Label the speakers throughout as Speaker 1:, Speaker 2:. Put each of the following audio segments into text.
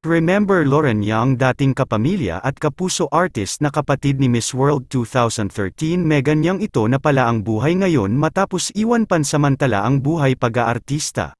Speaker 1: Remember Lauren Yang, dating Kapamilya at kapuso artist na kapatid ni Miss World 2013 Megan Yang, ito na pala ang buhay ngayon matapos iwan pansamantala ang buhay pag-aartista.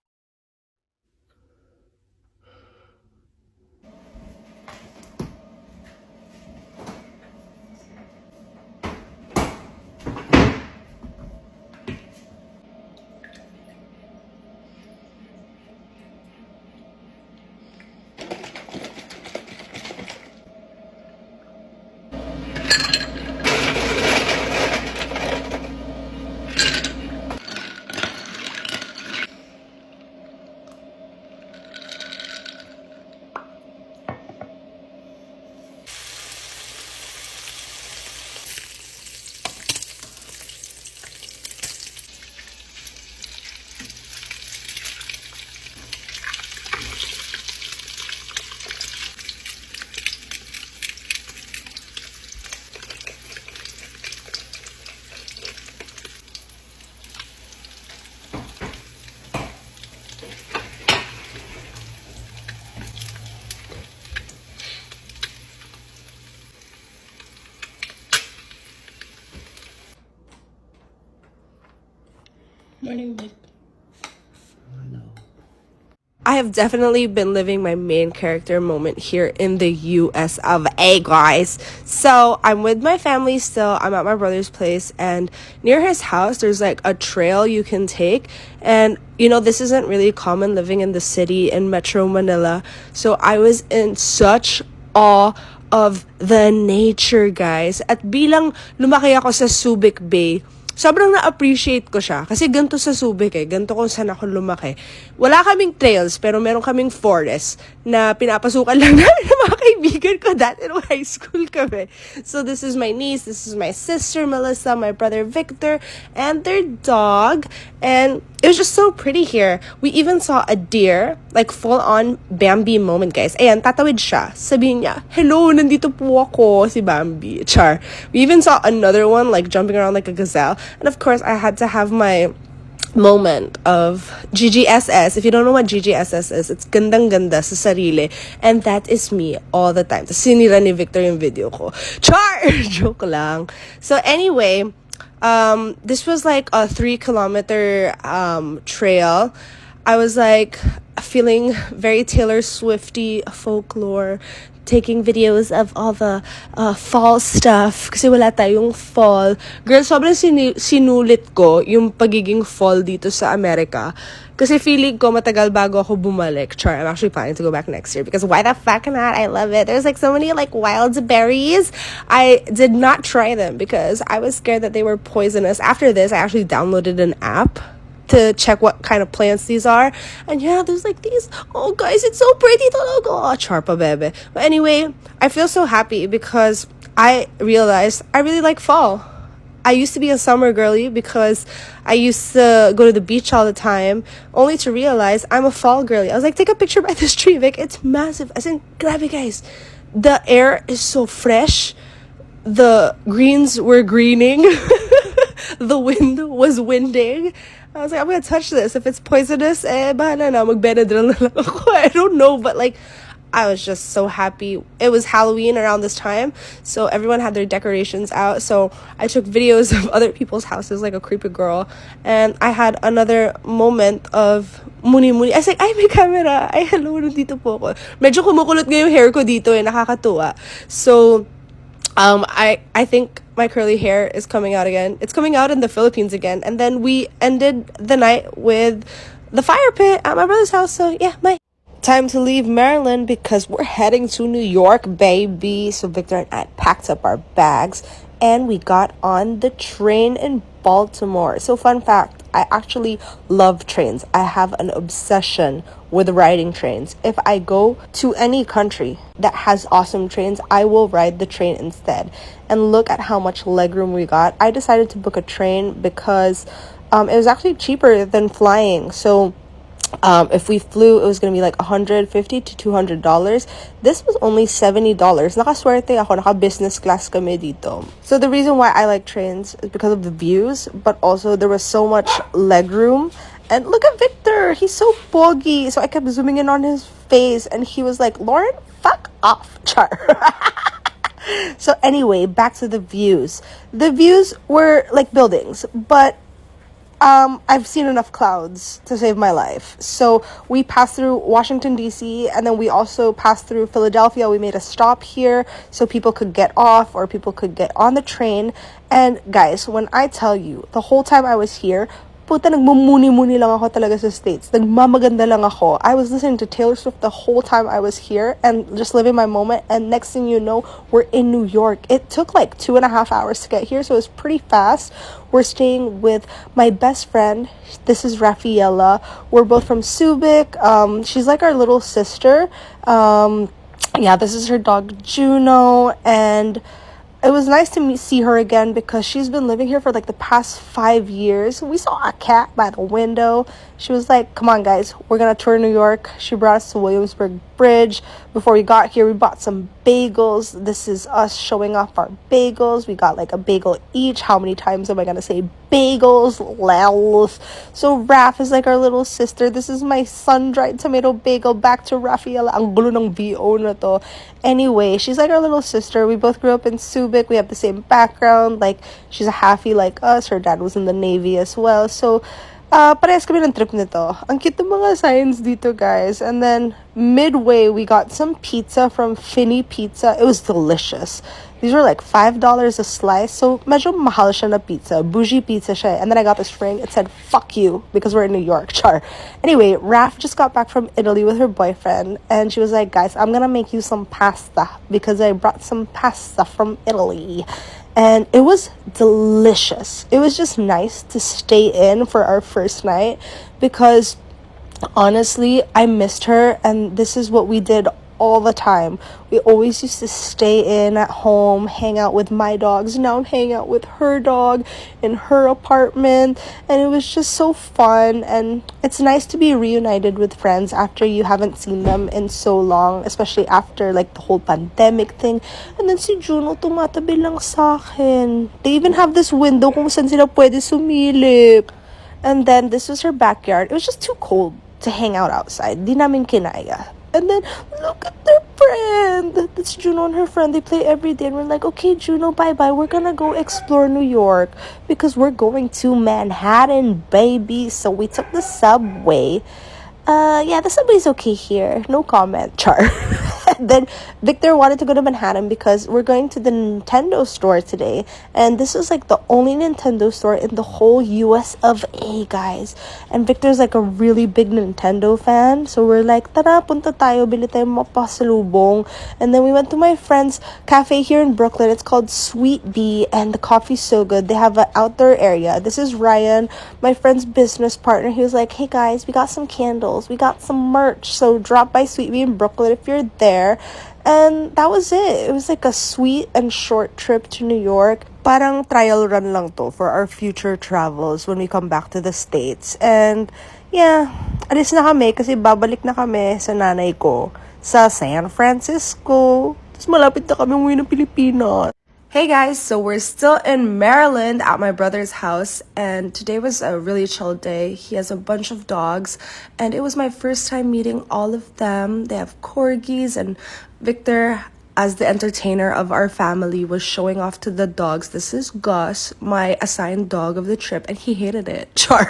Speaker 2: Morning, babe.
Speaker 3: I have definitely been living my main character moment here in the US of A, guys. So I'm with my family still. I'm at my brother's place, and near his house, there's like a trail you can take. And you know, this isn't really common living in the city in Metro Manila. So I was in such awe of the nature, guys. At bilang lumaki ako sa Subic Bay, sobrang na-appreciate ko siya. Kasi ganito sa Subic ganito kung saan ako lumaki. Wala kaming trails, pero meron kaming forest na pinapasukan lang namin ng mga kaibigan ko dati nung high school kami. So this is my niece, this is my sister Melissa, my brother Victor, and their dog. And it was just so pretty here. We even saw a deer, like full-on Bambi moment, guys. Ayan, tatawid siya. Sabihin niya, hello, nandito po ako, si Bambi. Char. We even saw another one, like jumping around like a gazelle. And of course, I had to have my moment of GGSS. If you don't know what GGSS is, it's gandang-ganda sa sarili. And that is me all the time. Tapos sinira ni Victor yung video ko. Char! Joke lang. So anyway, this was like a 3-kilometer trail. I was like feeling very Taylor Swifty folklore, taking videos of all the fall stuff kasi wala tayong fall. Girl, sobrang sinulit ko yung pagiging fall dito sa Amerika. Kasi feeling ko matagal bago ako bumalik. Char, I'm actually planning to go back next year because why the fuck not? I love it. There's like so many like wild berries. I did not try them because I was scared that they were poisonous. After this, I actually downloaded an app to check what kind of plants these are. And yeah, there's like these. Oh, guys, it's so pretty. Oh, charpa bebe. But anyway, I feel so happy because I realized I really like fall. I used to be a summer girly because I used to go to the beach all the time, only to realize I'm a fall girly. I was like, take a picture by this tree, Vic. It's massive. I said, grabe, guys. The air is so fresh. The greens were greening. The wind was winding. I was like, I'm gonna touch this. If it's poisonous, bahala na, mag-Benadryl na lang ako. I don't know, but like, I was just so happy. It was Halloween around this time, so everyone had their decorations out. So I took videos of other people's houses like a creepy girl, and I had another moment of muni-muni. I was like, ay, may camera. Ay, hello, nandito po ako. Medyo kumukulot nga yung hair ko dito, nakakatuwa. So, I think my curly hair is coming out again. It's coming out in the Philippines again. And then we ended the night with the fire pit at my brother's house. So yeah, time to leave Maryland because we're heading to New York, baby. So Victor and I packed up our bags and we got on the train in Baltimore. So fun fact, I actually love trains. I have an obsession with riding trains. If I go to any country that has awesome trains, I will ride the train instead. And look at how much legroom we got. I decided to book a train because it was actually cheaper than flying. So if we flew, it was going to be like $150 to $200. This was only $70. Nakaswerte ako, naka-business class kami dito. So the reason why I like trains is because of the views, but also there was so much legroom And look at Victor. He's so boggy. So I kept zooming in on his face. And he was like, Lauren, fuck off, Char. So anyway, back to the views. The views were like buildings, but I've seen enough clouds to save my life. So we passed through Washington, D.C., and then we also passed through Philadelphia. We made a stop here so people could get off or people could get on the train. And guys, when I tell you, the whole time I was here, puta, nagmumuni-muni lang ako talaga sa States. Nagmamaganda lang ako. I was listening to Taylor Swift the whole time I was here and just living my moment. And next thing you know, we're in New York. It took like 2.5 hours to get here, so it was pretty fast. We're staying with my best friend. This is Rafaela. We're both from Subic. She's like our little sister. Yeah, this is her dog, Juno. And it was nice to see her again because she's been living here for like the past 5 years. We saw a cat by the window. She was like, come on guys, we're gonna tour New York. She brought us to Williamsburg Bridge. Before we got here, we bought some bagels. This is us showing off our bagels. We got like a bagel each. How many times am I gonna say bagels? Lels. So Raph is like our little sister. This is my sun-dried tomato bagel. Back to Rafaela. Ang gulo ng VO na to. Anyway, she's like our little sister. We both grew up in Subic. We have the same background. Like, she's a halfie like us. Her dad was in the Navy as well. So, parehas kami ng trip nito. Ang cute ng mga signs dito, guys. And then, midway, we got some pizza from Finny Pizza. It was delicious. These were like $5 a slice. So, medyo mahal siya na pizza. Bougie pizza siya. And then I got this ring. It said, fuck you, because we're in New York. Char. Anyway, Raph just got back from Italy with her boyfriend. And she was like, guys, I'm gonna make you some pasta because I brought some pasta from Italy. And it was delicious. It was just nice to stay in for our first night because honestly, I missed her and this is what we did all the time. We always used to stay in at home, hang out with my dogs. Now I'm hanging out with her dog in her apartment. And it was just so fun. And it's nice to be reunited with friends after you haven't seen them in so long, especially after like the whole pandemic thing. And then si Juno tumatabi lang sa akin. They even have this window kung saan sila pwede sumilip. And then this was her backyard. It was just too cold to hang out outside. Di namin kinaya. And then, look at their friend. That's Juno and her friend. They play every day. And we're like, okay, Juno, bye-bye. We're gonna go explore New York because we're going to Manhattan, baby. So we took the subway. Yeah, the subway's okay here. No comment, Char. Then Victor wanted to go to Manhattan because we're going to the Nintendo store today. And this is like the only Nintendo store in the whole US of A, guys. And Victor's like a really big Nintendo fan. So we're like, tara, punta tayo, bili tayo mapasalubong. And then we went to my friend's cafe here in Brooklyn. It's called Sweet Bee. And the coffee's so good. They have an outdoor area. This is Ryan, my friend's business partner. He was like, hey guys, we got some candles. We got some merch. So drop by Sweet Bee in Brooklyn if you're there. And that was it. It was like a sweet and short trip to New York. Parang trial run lang to for our future travels when we come back to the States. And yeah, alis na kami kasi babalik na kami sa nanay ko sa San Francisco. Tapos malapit na kami umuwi ng Pilipinas. Hey guys, so we're still in Maryland at my brother's house, and today was a really chill day. He has a bunch of dogs, and it was my first time meeting all of them. They have corgis, and Victor, as the entertainer of our family, was showing off to the dogs. This is Gus, my assigned dog of the trip, and he hated it. Char.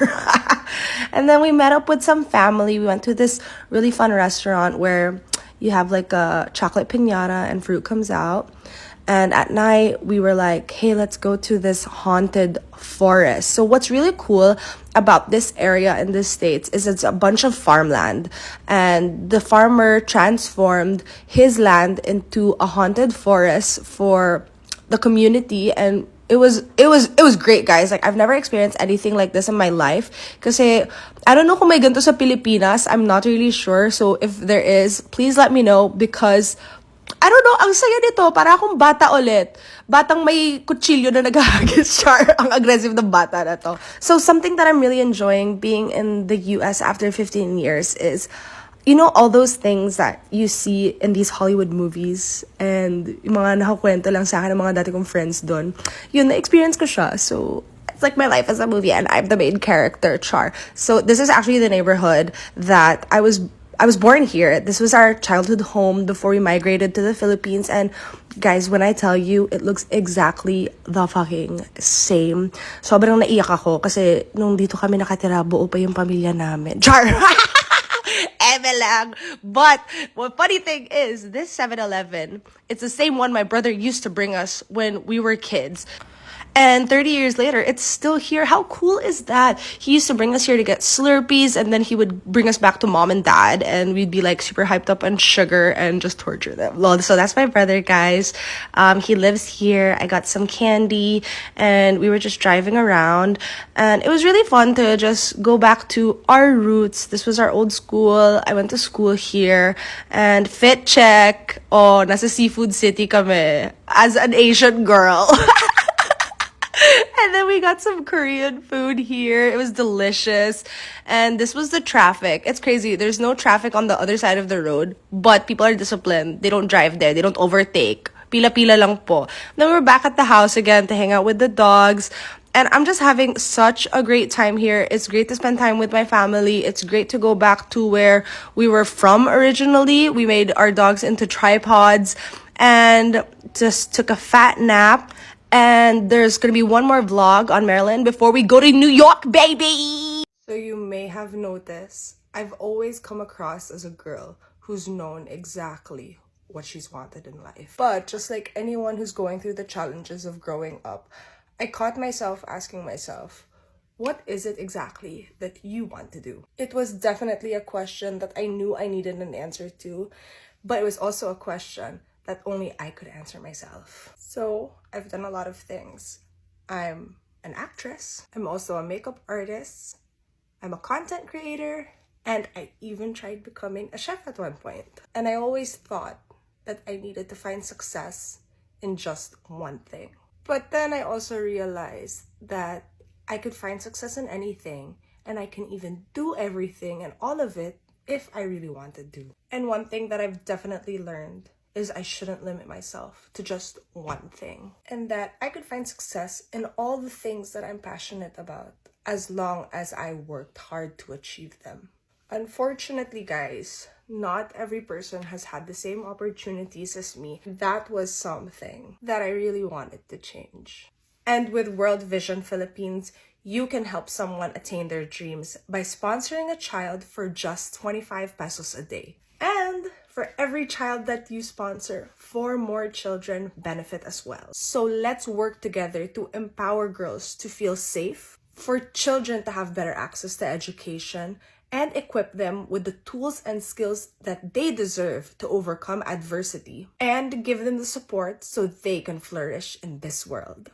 Speaker 3: And then we met up with some family. We went to this really fun restaurant where you have like a chocolate piñata and fruit comes out. And at night, we were like, hey, let's go to this haunted forest. So what's really cool about this area in the States is it's a bunch of farmland. And the farmer transformed his land into a haunted forest for the community. And it was great, guys. Like, I've never experienced anything like this in my life. Kasi, I don't know kung may ganito sa Pilipinas. I'm not really sure. So if there is, please let me know because I don't know, ang saya nito, para akong bata ulit. Batang may kutsilyo na naghahagis, Char. Ang aggressive ng bata na to. So something that I'm really enjoying being in the US after 15 years is, you know, all those things that you see in these Hollywood movies and yung mga nakakwento lang sa akin ng mga dati kong friends doon. Yun, na-experience ko siya. So It's like my life is a movie and I'm the main character, char. So this is actually the neighborhood that I was born here. This was our childhood home before we migrated to the Philippines. And guys, when I tell you, it looks exactly the fucking same. Sobrang naiyak ako kasi nung dito kami nakatira, buo pa yung pamilya namin. Char! Eme lang. But one funny thing is, this 7-Eleven, it's the same one my brother used to bring us when we were kids. And 30 years later, it's still here. How cool is that? He used to bring us here to get Slurpees, and then he would bring us back to mom and dad, and we'd be like super hyped up on sugar and just torture them. Lol. So that's my brother, guys. He lives here. I got some candy, and we were just driving around, and it was really fun to just go back to our roots. This was our old school. I went to school here, and fit check. Oh, nasa Seafood City kami as an Asian girl. And then we got some Korean food here. It was delicious. And this was the traffic. It's crazy. There's no traffic on the other side of the road, but people are disciplined. They don't drive there. They don't overtake. Pila-pila lang po. Then we're back at the house again to hang out with the dogs. And I'm just having such a great time here. It's great to spend time with my family. It's great to go back to where we were from originally. We made our dogs into tripods and just took a fat nap. And there's gonna be one more vlog on Maryland before we go to New York, baby! So you may have noticed, I've always come across as a girl who's known exactly what she's wanted in life. But just like anyone who's going through the challenges of growing up, I caught myself asking myself, what is it exactly that you want to do? It was definitely a question that I knew I needed an answer to, but it was also a question that only I could answer myself. So I've done a lot of things. I'm an actress. I'm also a makeup artist. I'm a content creator. And I even tried becoming a chef at one point. And I always thought that I needed to find success in just one thing. But then I also realized that I could find success in anything, and I can even do everything and all of it if I really wanted to. And one thing that I've definitely learned is I shouldn't limit myself to just one thing, and that I could find success in all the things that I'm passionate about as long as I worked hard to achieve them. Unfortunately, guys, not every person has had the same opportunities as me. That was something that I really wanted to change. And with World Vision Philippines, you can help someone attain their dreams by sponsoring a child for just 25 pesos a day. And for every child that you sponsor, 4 more children benefit as well. So let's work together to empower girls to feel safe, for children to have better access to education, and equip them with the tools and skills that they deserve to overcome adversity, and give them the support so they can flourish in this world.